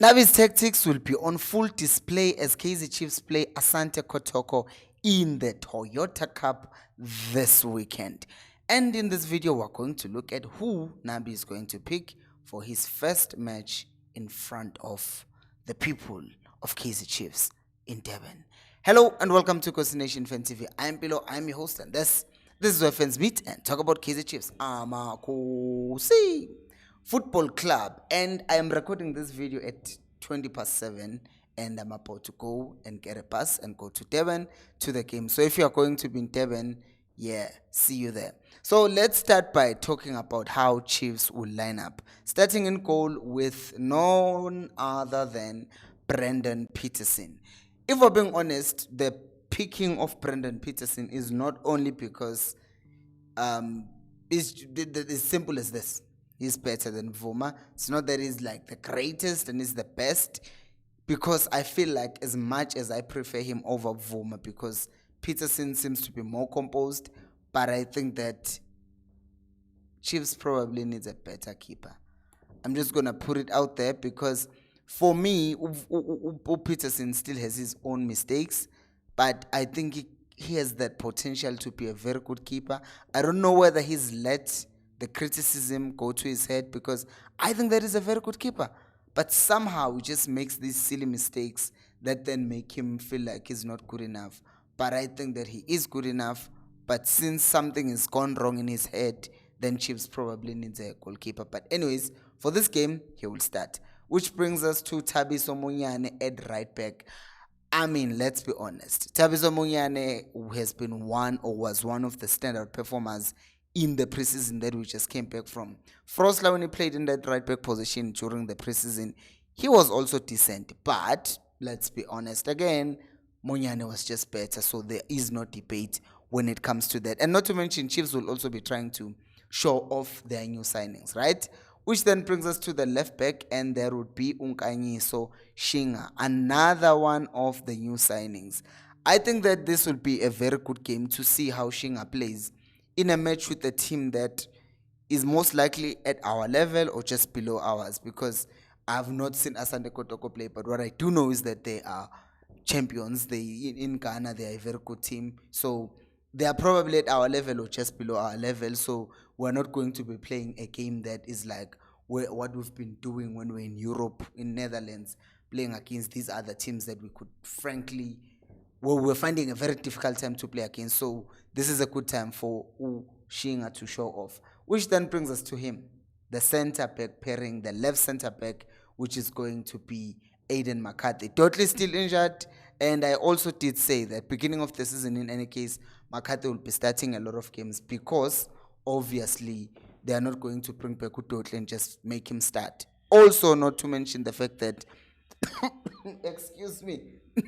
Nabi's tactics will be on full display as Kaizer Chiefs play Asante Kotoko in the Toyota Cup this weekend. And in this video, we're going to look at who Nabi is going to pick for his first match in front of the people of Kaizer Chiefs in Durban. Hello and welcome to Khosi Nation Fan TV. I'm Bilo, I'm your host, and this is where fans meet and talk about Kaizer Chiefs. I'm a Khosi Football Club, and I am recording this video at 7:20, and I'm about to go and get a bus and go to Durban to the game. So if you are going to be in Durban, yeah, see you there. So let's start by talking about how Chiefs will line up, starting in goal with none other than Brendan Peterson. If we're being honest, the picking of Brendan Peterson is not only because it's as simple as this. He's better than Vuma. It's not that he's like the greatest and he's the best, because I feel like as much as I prefer him over Vuma, because Peterson seems to be more composed, but I think that Chiefs probably needs a better keeper. I'm just going to put it out there because for me, Peterson still has his own mistakes, but I think he has that potential to be a very good keeper. I don't know whether he's let the criticism go to his head, because I think that is a very good keeper, but somehow he just makes these silly mistakes that then make him feel like he's not good enough. But I think that he is good enough, but since something has gone wrong in his head, then Chiefs probably needs a goalkeeper. But anyways, for this game, he will start. Which brings us to Thabiso Munyane at right back. I mean, let's be honest. Thabiso Munyane has been was one of the standout performers in the preseason that we just came back from. Frosler, when he played in that right back position during the preseason, he was also decent. But let's be honest again, Munyane was just better. So there is no debate when it comes to that. And not to mention, Chiefs will also be trying to show off their new signings, right? Which then brings us to the left back, and there would be Unkanyiso Shinga, another one of the new signings. I think that this will be a very good game to see how Shinga plays in a match with a team that is most likely at our level or just below ours, because I've not seen Asante Kotoko play, but what I do know is that they are champions. In Ghana, they are a very good team. So they are probably at our level or just below our level. So we're not going to be playing a game that is like what we've been doing when we're in Europe, in Netherlands, playing against these other teams that we could frankly, we're finding a very difficult time to play against. So this is a good time for Shinga to show off. Which then brings us to him, the center back pairing, the left center back, which is going to be Aiden McCarthy. Totally still injured, and I also did say that beginning of the season, in any case, McCarthy will be starting a lot of games, because obviously they are not going to bring back Totally and just make him start. Also, not to mention the fact that excuse me,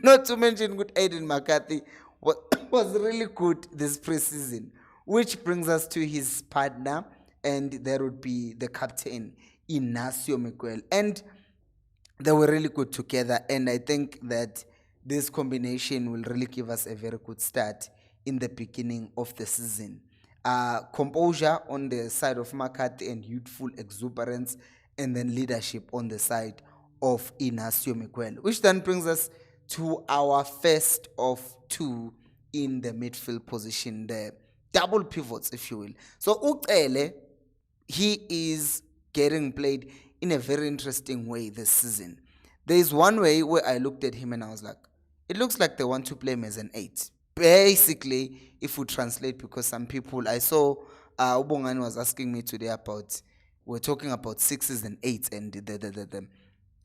not to mention good Aiden McCarthy was really good this preseason. Which brings us to his partner, and there would be the captain, Inacio Miguel. And they were really good together, and I think that this combination will really give us a very good start in the beginning of the season. Composure on the side of McCarthy and youthful exuberance, and then leadership on the side of Inacio Miguel. Which then brings us to our first of two in the midfield position, the double pivots, if you will. So Ucele, he is getting played in a very interesting way this season. There is one way where I looked at him and I was like, it looks like they want to play him as an 8. Basically, if we translate, because some people, I saw Ubongani was asking me today about, we're talking about 6s and 8s and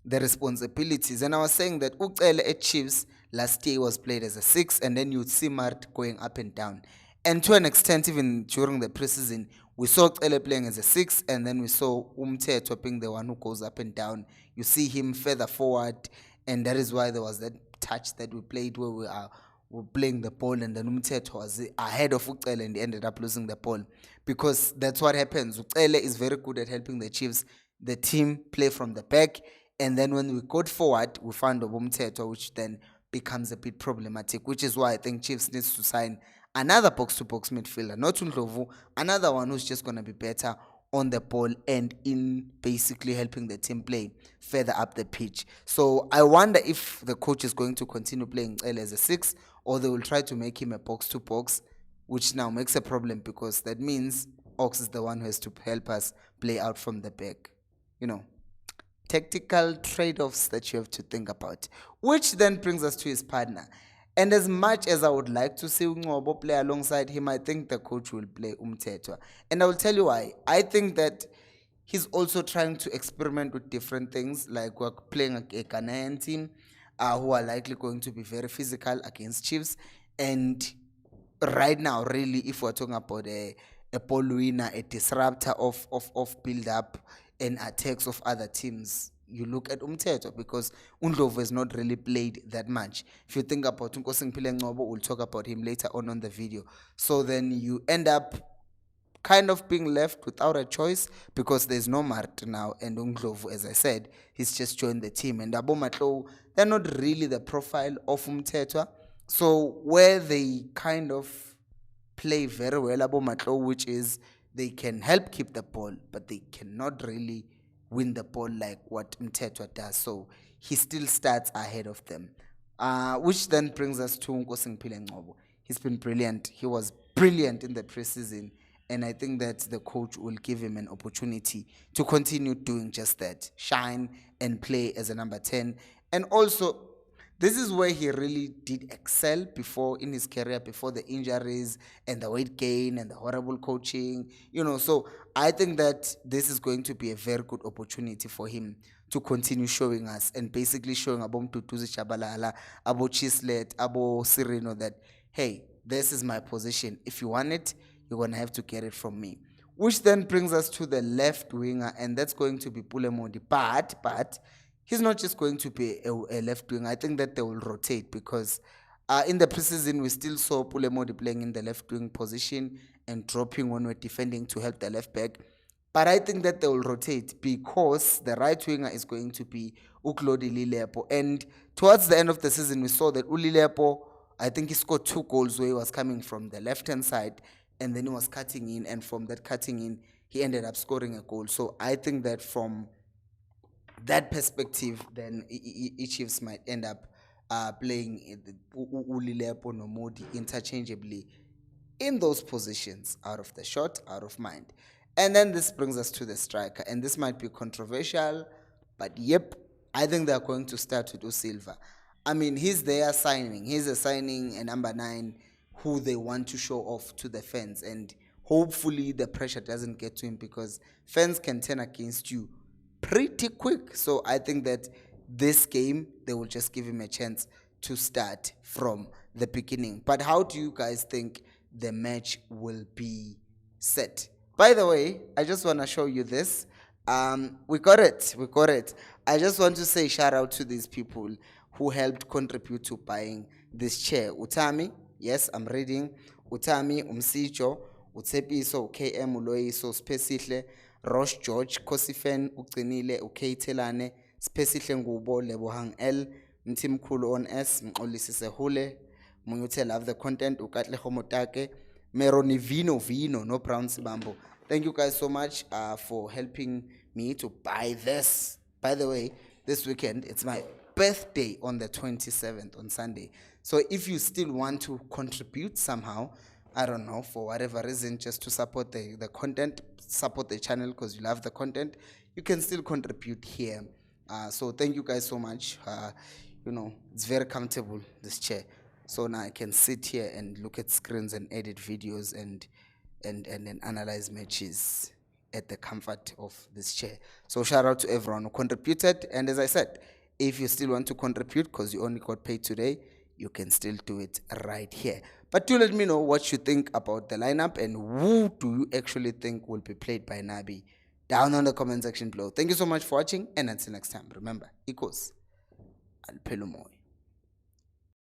the responsibilities. And I was saying that Ucele at Chiefs last year was played as a 6, and then you'd see Mart going up and down. And to an extent, even during the preseason, we saw Ucele playing as a 6, and then we saw Umthetho being the one who goes up and down. You see him further forward, and that is why there was that touch that we played where we were playing the ball, and then Umthetho was ahead of Ucele and he ended up losing the ball. Because that's what happens. Ucele is very good at helping the Chiefs, the team, play from the back. And then when we got forward, we found Umthetho, which then becomes a bit problematic, which is why I think Chiefs needs to sign another box-to-box midfielder, not Ndlovu, another one who's just going to be better on the ball and in basically helping the team play further up the pitch. So I wonder if the coach is going to continue playing Cele as a 6, or they will try to make him a box-to-box, which now makes a problem because that means Ox is the one who has to help us play out from the back. Tactical trade-offs that you have to think about, which then brings us to his partner. And as much as I would like to see Ngobo play alongside him, I think the coach will play Umthetwa. And I will tell you why. I think that he's also trying to experiment with different things, like we're playing a Ghanaian team who are likely going to be very physical against Chiefs. And right now, really, if we're talking about a ball winner, a disruptor of build-up and attacks of other teams, you look at Umthetho, because Undlovu has not really played that much. If you think about Nkosi Ngcobo, we'll talk about him later on the video. So then you end up kind of being left without a choice because there's no Mart now, and Undlovu, as I said, he's just joined the team. And Abo Matlo, they're not really the profile of Umthetho. So where they kind of play very well Abo Matlo, which is they can help keep the ball, but they cannot really win the ball like what Mthethwa does. So he still starts ahead of them. Which then brings us to Nkosi Ngcobo. He's been brilliant. He was brilliant in the preseason. And I think that the coach will give him an opportunity to continue doing just that. Shine and play as a number 10. And also, this is where he really did excel before in his career, before the injuries and the weight gain and the horrible coaching. So I think that this is going to be a very good opportunity for him to continue showing us and basically showing Abom Tutuzi Chabalala, Abo Chislet, Abo Sirino that, hey, this is my position. If you want it, you're going to have to get it from me. Which then brings us to the left winger, and that's going to be Pulemodi. But he's not just going to be a left winger. I think that they will rotate because in the preseason, we still saw Pulemodi playing in the left wing position and dropping when we're defending to help the left back. But I think that they will rotate because the right winger is going to be Uklodi Lilepo. And towards the end of the season, we saw that Ulilepo, I think he scored 2 goals where he was coming from the left-hand side and then he was cutting in. And from that cutting in, he ended up scoring a goal. So I think that from that perspective, then Chiefs might end up playing Ulilepo no Modi interchangeably in those positions, out of the shot, out of mind. And then this brings us to the striker, and this might be controversial, but yep, I think they're going to start with Usilva. I mean, he's their signing. He's a signing, a number 9 who they want to show off to the fans, and hopefully the pressure doesn't get to him because fans can turn against you pretty quick. So I think that this game, they will just give him a chance to start from the beginning. But how do you guys think the match will be set? By the way, I just want to show you this. We got it. I just want to say shout out to these people who helped contribute to buying this chair. Utami, yes, I'm reading. Utami, Umsicho, Utsepiso, KM Uloiso, Spesihle, Rosh George, Kosifen, Ucinile, Ukeitelane, Spesihle Ngubo, Lebohang L, Mtimkulu on S, Mkolisise Hule, Munyute love the content, Ukatle Homotake, Meroni Vino, no brown Sibambo. Thank you guys so much for helping me to buy this. By the way, this weekend, it's my birthday on the 27th, on Sunday. So if you still want to contribute somehow, I don't know, for whatever reason, just to support the content, support the channel because you love the content, you can still contribute here. So thank you guys so much. It's very comfortable, this chair. So now I can sit here and look at screens and edit videos and analyze matches at the comfort of this chair. So shout out to everyone who contributed. And as I said, if you still want to contribute because you only got paid today, you can still do it right here. But do let me know what you think about the lineup and who do you actually think will be played by Nabi down on the comment section below. Thank you so much for watching, and until next time, remember, equals Alpelumoy.